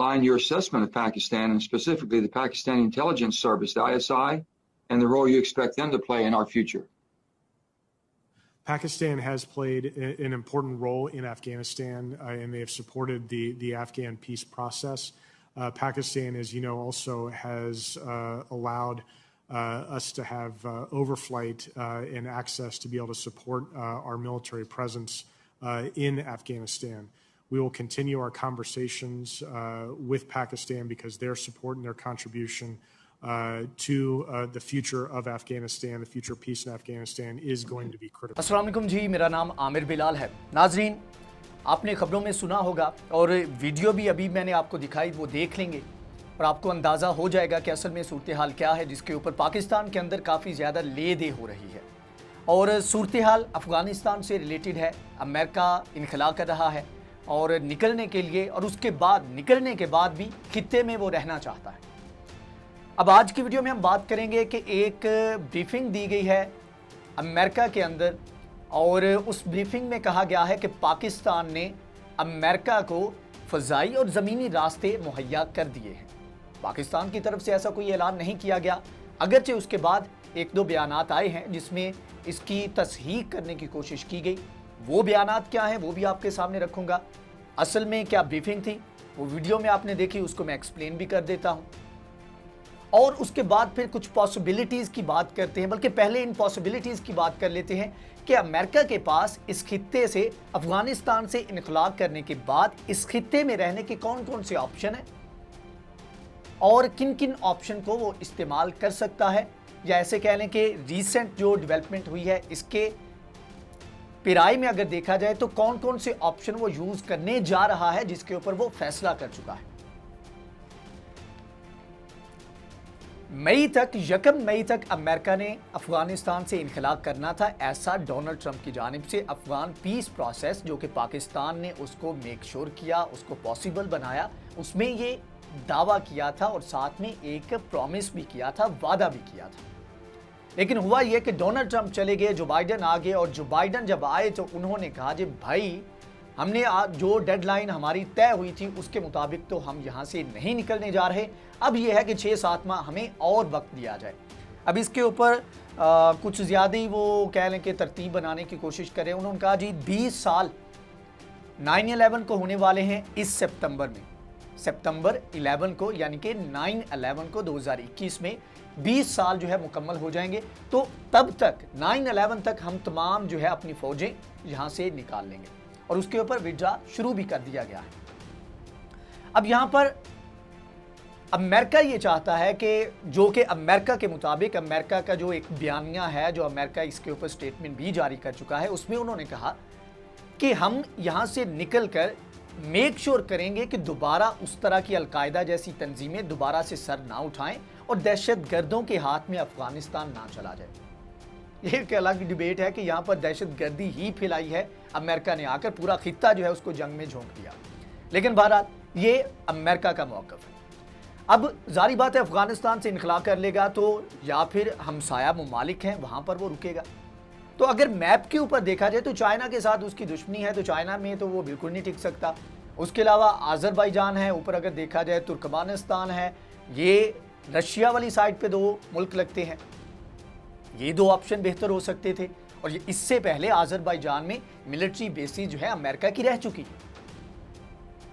outline your assessment of Pakistan and specifically the Pakistani intelligence service, the ISI, and the role you expect them to play in our future. Pakistan has played an important role in Afghanistan, and they have supported the Afghan peace process. Pakistan, as you know, also has allowed us to have overflight and access to be able to support our military presence in Afghanistan. We will continue our conversations with Pakistan because their support and their contribution to the future of Afghanistan, the future peace in Afghanistan is going to be critical. अस्सलाम वालेकुम जी, मेरा नाम आमिर बिलाल है। नाजरीन, आपने खबरों में सुना होगा और वीडियो भी अभी मैंने आपको दिखाई, वो देख लेंगे और आपको अंदाज़ा हो जाएगा कि असल में सूरत हाल क्या है, जिसके ऊपर पाकिस्तान के अंदर काफ़ी ज़्यादा ले दे हो रही है। और सूरत हाल अफ़गानिस्तान से रिलेटेड है। अमेरिका इनखला कर रहा है और निकलने के लिए, और उसके बाद निकलने के बाद भी खित्ते में वो रहना चाहता है। अब आज की वीडियो में हम बात करेंगे कि एक ब्रीफिंग दी गई है अमेरिका के अंदर, और उस ब्रीफिंग में कहा गया है कि पाकिस्तान ने अमेरिका को फ़ज़ाई और ज़मीनी रास्ते मुहैया कर दिए हैं। पाकिस्तान की तरफ से ऐसा कोई ऐलान नहीं किया गया, अगरचे उसके बाद एक दो बयानात आए हैं जिसमें इसकी तस्हीह करने की कोशिश की गई। वो बयानात क्या हैं वो भी आपके सामने रखूँगा। असल में क्या ब्रीफिंग थी वो वीडियो में आपने देखी, उसको मैं एक्सप्लेन भी कर देता हूँ। और उसके बाद फिर कुछ पॉसिबिलिटीज़ की बात करते हैं, बल्कि पहले इन पॉसिबिलिटीज़ की बात कर लेते हैं कि अमेरिका के पास इस खित्ते से, अफ़गानिस्तान से इनखला करने के बाद इस खित्ते में रहने के कौन कौन से ऑप्शन हैं और किन किन ऑप्शन को वो इस्तेमाल कर सकता है, या ऐसे कह लें कि रीसेंट जो डेवलपमेंट हुई है इसके पिराई में अगर देखा जाए तो कौन कौन से ऑप्शन वो यूज़ करने जा रहा है, जिसके ऊपर वो फैसला कर चुका है। यकम मई तक अमेरिका ने अफगानिस्तान से इनखला करना था, ऐसा डोनाल्ड ट्रंप की जानिब से अफगान पीस प्रोसेस जो कि पाकिस्तान ने उसको मेक श्योर किया, उसको पॉसिबल बनाया, उसमें ये दावा किया था और साथ में एक प्रॉमिस भी किया था, वादा भी किया था। लेकिन हुआ यह कि डोनाल्ड ट्रंप चले गए, जो बाइडन आ गए, और जो बाइडन जब आए तो उन्होंने कहा जी भाई, हमने जो डेडलाइन हमारी तय हुई थी उसके मुताबिक तो हम यहाँ से नहीं निकलने जा रहे। अब यह है कि 6-7 माह हमें और वक्त दिया जाए। अब इसके ऊपर कुछ ज़्यादा ही वो कह लें कि तरतीब बनाने की कोशिश करें। उन्होंने कहा जी 20 साल 9/11 को होने वाले हैं इस सितंबर में, सितंबर 11 को, यानी कि 9/11 को 2021 में 20 साल जो है मुकम्मल हो जाएंगे। तो तब तक 9/11 तक हम तमाम जो है अपनी फ़ौजें यहाँ से निकाल लेंगे, और उसके ऊपर विड्रा शुरू भी कर दिया गया है। अब यहाँ पर अमेरिका ये चाहता है कि, जो कि अमेरिका के मुताबिक, अमेरिका का जो एक बयानिया है, जो अमेरिका इसके ऊपर स्टेटमेंट भी जारी कर चुका है, उसमें उन्होंने कहा कि हम यहाँ से निकल कर मेक श्योर करेंगे कि दोबारा उस तरह की अलकायदा जैसी तंजीमें दोबारा से सर ना उठाएं और दहशत गर्दों के हाथ में अफगानिस्तान ना चला जाए। ये एक अलग डिबेट है कि यहाँ पर दहशत गर्दी ही फैलाई है अमेरिका ने, आकर पूरा खित्ता जो है उसको जंग में झोंक दिया। लेकिन बहरहाल ये अमेरिका का मौक़िफ़ है। अब जारी बात है, अफगानिस्तान से इनखला कर लेगा तो या फिर हमसाया ममालिक हैं वहाँ पर वो रुकेगा। तो अगर मैप के ऊपर देखा जाए तो चाइना के साथ उसकी दुश्मनी है, तो चाइना में तो वो बिल्कुल नहीं टिक सकता। उसके अलावा आज़रबाईजान है, ऊपर अगर देखा जाए तुर्कमानिस्तान है, ये रशिया वाली साइड पे 2 मुल्क लगते हैं। ये 2 ऑप्शन बेहतर हो सकते थे, और ये इससे पहले आज़रबाईजान में मिलिट्री बेसिस जो है अमेरिका की रह चुकी है।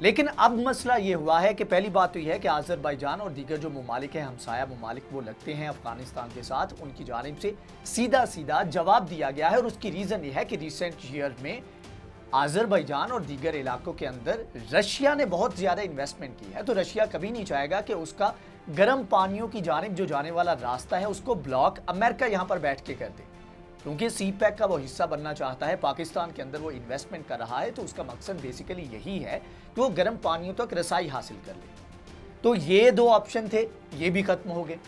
लेकिन अब मसला ये हुआ है कि पहली बात तो यह है कि आज़रबाईजान और दीगर जो ममालिक हैं, हमसाया ममालिक, वो लगते हैं अफगानिस्तान के साथ, उनकी जानिब से सीधा सीधा जवाब दिया गया है। और उसकी रीज़न ये है कि रिसेंट ईयर में आज़रबाईजान और दीगर इलाकों के अंदर रशिया ने बहुत ज़्यादा इन्वेस्टमेंट की है। तो रशिया कभी नहीं चाहेगा कि उसका गर्म पानियों की जानिब जो जाने वाला रास्ता है उसको ब्लॉक अमेरिका यहाँ पर बैठ के कर दे, क्योंकि CPEC का वो हिस्सा बनना चाहता है, पाकिस्तान के अंदर वो इन्वेस्टमेंट कर रहा है। तो उसका मकसद बेसिकली यही है कि वो गर्म पानियों तक रसाई हासिल कर ले। तो ये 2 ऑप्शन थे, ये भी ख़त्म हो गए।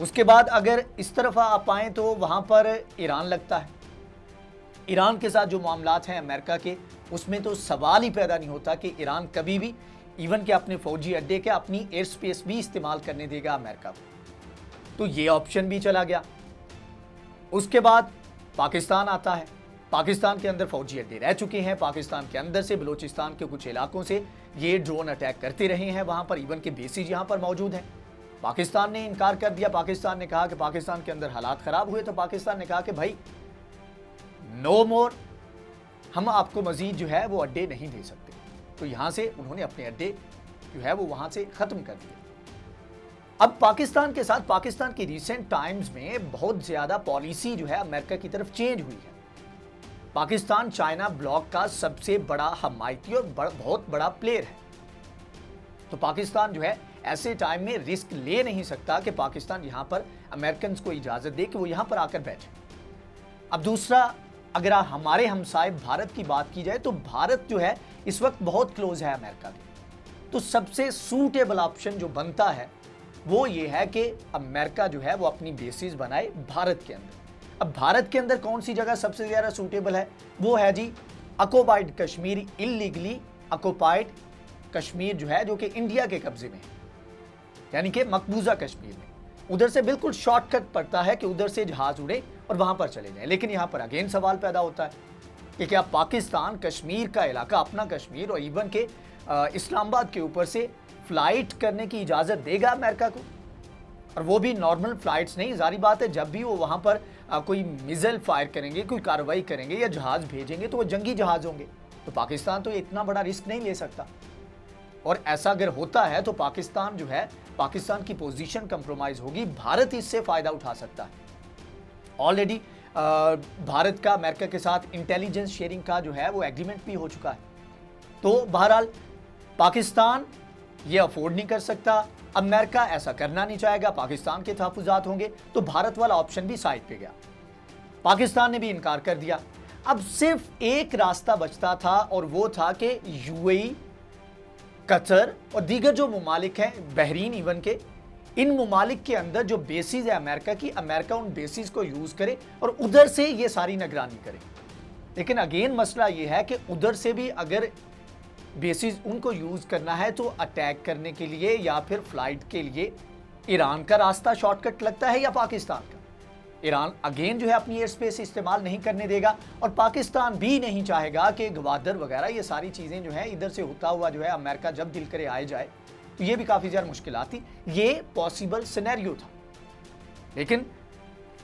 उसके बाद अगर इस तरफ आप आएँ तो वहाँ पर ईरान लगता है। ईरान के साथ जो मामलात हैं अमेरिका के, उसमें तो सवाल ही पैदा नहीं होता कि ईरान कभी भी इवन कि अपने फ़ौजी अड्डे के अपनी एयर स्पेस भी इस्तेमाल करने देगा अमेरिका को। तो ये ऑप्शन भी चला गया। उसके बाद पाकिस्तान आता है। पाकिस्तान के अंदर फ़ौजी अड्डे रह चुके हैं। पाकिस्तान के अंदर से बलूचिस्तान के कुछ इलाकों से ये ड्रोन अटैक करते रहे हैं वहां पर, इवन के बेसिस यहां पर मौजूद हैं। पाकिस्तान ने इनकार कर दिया। पाकिस्तान ने कहा कि पाकिस्तान के अंदर हालात खराब हुए, तो पाकिस्तान ने कहा कि भाई नो मोर, हम आपको मजीद जो है वो अड्डे नहीं दे सकते। तो यहां से उन्होंने अपने अड्डे जो है वो वहां से खत्म कर दिए। अब पाकिस्तान के साथ पाकिस्तान की रिसेंट टाइम्स में बहुत ज्यादा पॉलिसी जो है अमेरिका की तरफ चेंज हुई है। पाकिस्तान चाइना ब्लॉक का सबसे बड़ा हमायती और बहुत बड़ा प्लेयर है। तो पाकिस्तान जो है ऐसे टाइम में रिस्क ले नहीं सकता कि पाकिस्तान यहां पर अमेरिकन को इजाजत दे कि वो यहां पर आकर बैठे। अब दूसरा, अगर हमारे हमसाए भारत की बात की जाए तो भारत जो है इस वक्त बहुत क्लोज है अमेरिका के। तो सबसे सूटेबल ऑप्शन जो बनता है वो ये है कि अमेरिका जो है वो अपनी बेसिस बनाए भारत के अंदर। अब भारत के अंदर कौन सी जगह सबसे ज्यादा सूटेबल है? वो है जी occupied Kashmir, illegally occupied Kashmir जो है, जो कि इंडिया के कब्जे में है, यानी कि मकबूजा कश्मीर में। उधर से बिल्कुल शॉर्टकट पड़ता है कि उधर से जहाज उड़े और वहां पर चले जाएं। लेकिन यहां पर अगेन सवाल पैदा होता है कि क्या पाकिस्तान कश्मीर का इलाका, अपना कश्मीर और इवन के इस्लामाबाद के ऊपर से फ्लाइट करने की इजाजत देगा अमेरिका को? और वो भी नॉर्मल फ्लाइट्स नहीं। जारी बात है, जब भी वो वहां पर कोई मिसाइल फायर करेंगे, कोई कार्रवाई करेंगे या जहाज भेजेंगे तो वो जंगी जहाज होंगे। तो पाकिस्तान तो इतना बड़ा रिस्क नहीं ले सकता। और ऐसा अगर होता है तो पाकिस्तान जो है, पाकिस्तान की पोजीशन कंप्रोमाइज होगी। भारत इससे फायदा उठा सकता है। ऑलरेडी भारत का अमेरिका के साथ इंटेलिजेंस शेयरिंग का जो है वो एग्रीमेंट भी हो चुका है। तो बहरहाल पाकिस्तान ये अफोर्ड नहीं कर सकता, अमेरिका ऐसा करना नहीं चाहेगा, पाकिस्तान के तहफुजात होंगे। तो भारत वाला ऑप्शन भी साइड पे गया, पाकिस्तान ने भी इनकार कर दिया। अब सिर्फ एक रास्ता बचता था और वो था कि यूएई, कतर और दीगर जो ममालिक हैं, बहरीन इवन के, इन ममालिक के अंदर जो बेसिस है अमेरिका की, अमेरिका उन बेसिस को यूज करे और उधर से ये सारी निगरानी करे। लेकिन अगेन मसला ये है कि उधर से भी अगर बेसिस उनको यूज करना है तो अटैक करने के लिए या फिर फ्लाइट के लिए ईरान का रास्ता शॉर्टकट लगता है या पाकिस्तान का। ईरान अगेन जो है अपनी एयर स्पेस इस्तेमाल नहीं करने देगा और पाकिस्तान भी नहीं चाहेगा कि गवादर वगैरह ये सारी चीजें जो है इधर से होता हुआ जो है अमेरिका जब दिल करे आए जाए। तो ये भी काफी ज्यादा मुश्किल थी। ये पॉसिबल सिनेरियो था, लेकिन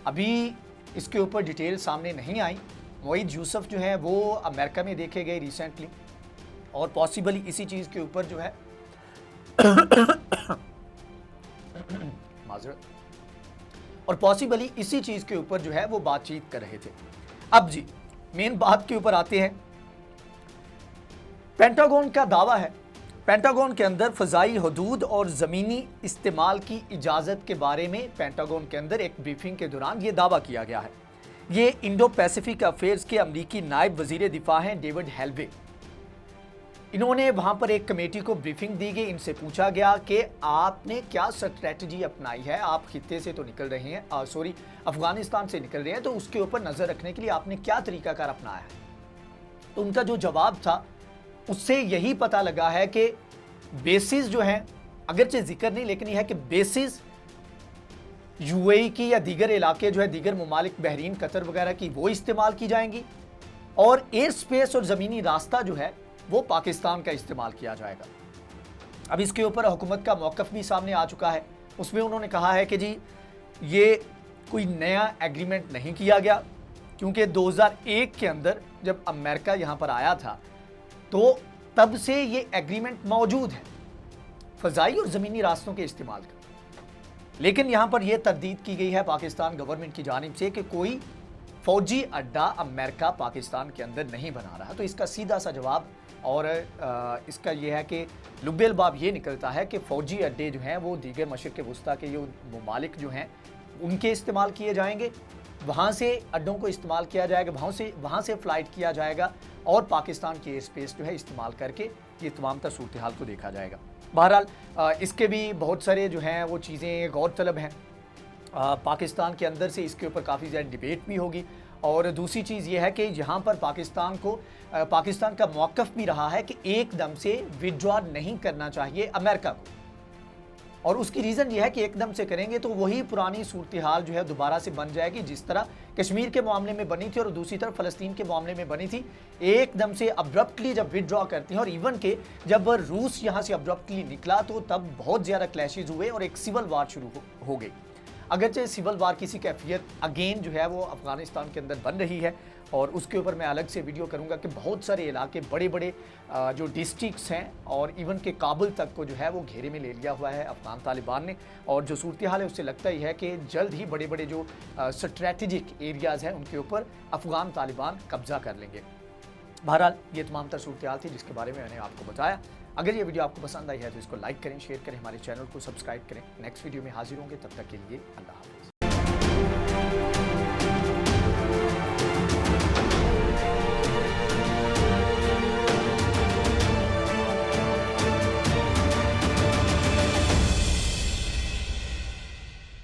अभी इसके ऊपर डिटेल सामने नहीं आई। मोईद यूसुफ जो है वो अमेरिका में देखे गए रिसेंटली और पॉसिबली इसी चीज के ऊपर जो है माजरत, और पॉसिबली इसी चीज के ऊपर जो है वो बातचीत कर रहे थे। अब जी मेन बात के ऊपर आते हैं। पेंटागन का दावा है, पेंटागन के अंदर फजाई हदूद और ज़मीनी इस्तेमाल की इजाज़त के बारे में पेंटागन के अंदर एक ब्रीफिंग के दौरान ये दावा किया गया है। ये इंडो पैसिफिक अफेयर्स के अमरीकी नायब वजीर दिफा हैं डेविड हेल्वे। इन्होंने वहां पर एक कमेटी को ब्रीफिंग दी गई। इनसे पूछा गया कि आपने क्या स्ट्रेटजी अपनाई है, आप खित्ते से तो निकल रहे हैं, अफगानिस्तान से निकल रहे हैं, तो उसके ऊपर नजर रखने के लिए आपने क्या तरीकाकार अपनाया है। तो उनका जो जवाब था उससे यही पता लगा है कि बेसिस जो हैं, अगरचे जिक्र नहीं लेकिन यह है कि बेसिस यूएई की या दीगर इलाके जो है, दीगर ममालिक बहरीन, कतर वगैरह की, वो इस्तेमाल की जाएंगी और एयर स्पेस और ज़मीनी रास्ता जो है वो पाकिस्तान का इस्तेमाल किया जाएगा। अब इसके ऊपर हुकूमत का मौक़िफ़ भी सामने आ चुका है। उसमें उन्होंने कहा है कि जी ये कोई नया एग्रीमेंट नहीं किया गया, क्योंकि 2001 के अंदर जब अमेरिका यहाँ पर आया था तो तब से ये एग्रीमेंट मौजूद है फ़ज़ाई और ज़मीनी रास्तों के इस्तेमाल का। लेकिन यहाँ पर यह तरदीद की गई है पाकिस्तान गवर्नमेंट की जानिब से कि कोई फ़ौजी अड्डा अमेरिका पाकिस्तान के अंदर नहीं बना रहा। तो इसका सीधा सा जवाब और इसका यह है कि लुब्बेल बाब ये निकलता है कि फ़ौजी अड्डे जो हैं वो दीगर मशरिक़ वस्ता के ये ममालिक जो हैं उनके इस्तेमाल किए जाएंगे, वहाँ से अड्डों को इस्तेमाल किया जाएगा, वहाँ से फ़्लाइट किया जाएगा और पाकिस्तान की एयर स्पेस जो है इस्तेमाल करके ये तमाम तर सूरत हाल को देखा जाएगा। बहरहाल इसके भी बहुत सारे जो हैं वो चीज़ें गौरतलब हैं। पाकिस्तान के अंदर से इसके ऊपर काफ़ी ज़्यादा डिबेट भी होगी। और दूसरी चीज़ ये है कि यहाँ पर पाकिस्तान का मौक़िफ़ भी रहा है कि एकदम से विड्रॉ नहीं करना चाहिए अमेरिका को। और उसकी रीज़न ये है कि एकदम से करेंगे तो वही पुरानी सूरत हाल जो है दोबारा से बन जाएगी, जिस तरह कश्मीर के मामले में बनी थी और दूसरी तरफ फ़लस्तीन के मामले में बनी थी। एकदम से अब्रप्टली जब विदड्रॉ करती हैं, और इवन के जब रूस यहाँ से अब्रप्टली निकला तो तब बहुत ज़्यादा क्लैशेज हुए और एक सिविल वार शुरू हो गई। अगरचे सिविल वार की कैफियत अगेन जो है वो अफगानिस्तान के अंदर बन रही है, और उसके ऊपर मैं अलग से वीडियो करूंगा कि बहुत सारे इलाके बड़े बड़े जो डिस्ट्रिक्ट्स हैं और इवन के काबुल तक को जो है वो घेरे में ले लिया हुआ है अफगान तालिबान ने। और जो सूरत हाल है उससे लगता ही है कि जल्द ही बड़े बड़े जो स्ट्रेटेजिक एरियाज़ हैं उनके ऊपर अफगान तालिबान कब्जा कर लेंगे। बहरहाल ये तमाम तर सूरत हाल थी जिसके बारे में मैंने आपको बताया। अगर ये वीडियो आपको पसंद आई है तो इसको लाइक करें, शेयर करें, हमारे चैनल को सब्सक्राइब करें। नेक्स्ट वीडियो में हाजिर होंगे, तब तक के लिए अल्लाह हाफ़िज़।